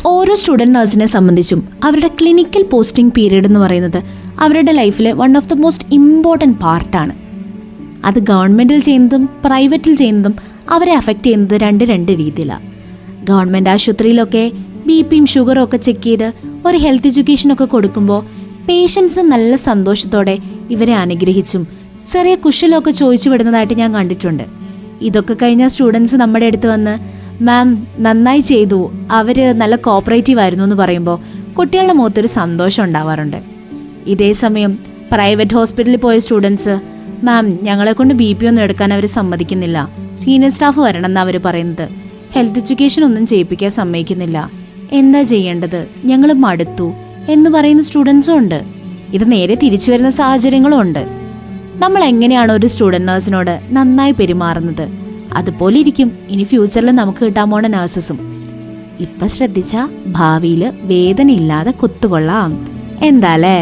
ഓരോ സ്റ്റുഡൻറ് നഴ്സിനെ സംബന്ധിച്ചും അവരുടെ ക്ലിനിക്കൽ പോസ്റ്റിംഗ് പീരീഡ് എന്ന് പറയുന്നത് അവരുടെ ലൈഫിലെ one of the most important പാർട്ടാണ്. അത് ഗവൺമെൻറ്റിൽ ചെയ്യുന്നതും പ്രൈവറ്റിൽ ചെയ്യുന്നതും അവരെ അഫക്റ്റ് ചെയ്യുന്നത് രണ്ട് രീതിയിലാണ്. ഗവൺമെൻറ് ആശുപത്രിയിലൊക്കെ ബിപിയും ഷുഗറും ഒക്കെ ചെക്ക് ചെയ്ത് ഒരു ഹെൽത്ത് എഡ്യൂക്കേഷനൊക്കെ കൊടുക്കുമ്പോൾ പേഷ്യൻസ് നല്ല സന്തോഷത്തോടെ ഇവരെ അനുഗ്രഹിച്ചും ചെറിയ കുശലമൊക്കെ ചോദിച്ചു വിടുന്നതായിട്ട് ഞാൻ കണ്ടിട്ടുണ്ട്. ഇതൊക്കെ കഴിഞ്ഞ സ്റ്റുഡൻസ് നമ്മുടെ അടുത്ത് വന്ന് മാം നന്നായി ചെയ്തു, അവർ നല്ല കോപ്പറേറ്റീവ് ആയിരുന്നു എന്ന് പറയുമ്പോൾ കുട്ടികളുടെ മുഖത്തൊരു സന്തോഷം ഉണ്ടാവാറുണ്ട്. ഇതേ സമയം പ്രൈവറ്റ് ഹോസ്പിറ്റലിൽ പോയ സ്റ്റുഡൻസ് മാം ഞങ്ങളെ കൊണ്ട് BP ഒന്നും എടുക്കാൻ അവർ സമ്മതിക്കുന്നില്ല, സീനിയർ സ്റ്റാഫ് വരണം എന്നാണ് അവർ പറയുന്നത്, ഹെൽത്ത് എഡ്യൂക്കേഷൻ ഒന്നും ചെയ്യിപ്പിക്കാൻ സമ്മതിക്കുന്നില്ല, എന്താ ചെയ്യേണ്ടത്, ഞങ്ങൾ മടുത്തു എന്ന് പറയുന്ന സ്റ്റുഡൻസും ഉണ്ട്. ഇത് നേരെ തിരിച്ചു വരുന്ന സാഹചര്യങ്ങളും ഉണ്ട്. നമ്മൾ എങ്ങനെയാണ് ഒരു സ്റ്റുഡൻറ് നഴ്സിനോട് നന്നായി പെരുമാറുന്നത് അതുപോലെ ഇരിക്കും ഇനി ഫ്യൂച്ചറിൽ നമുക്ക് കിട്ടാൻ പോണ നഴ്സസും. ഇപ്പം ശ്രദ്ധിച്ചാൽ ഭാവിയിൽ വേദനയില്ലാതെ കൊത്തുകൊള്ളാം. എന്താല്ലേ?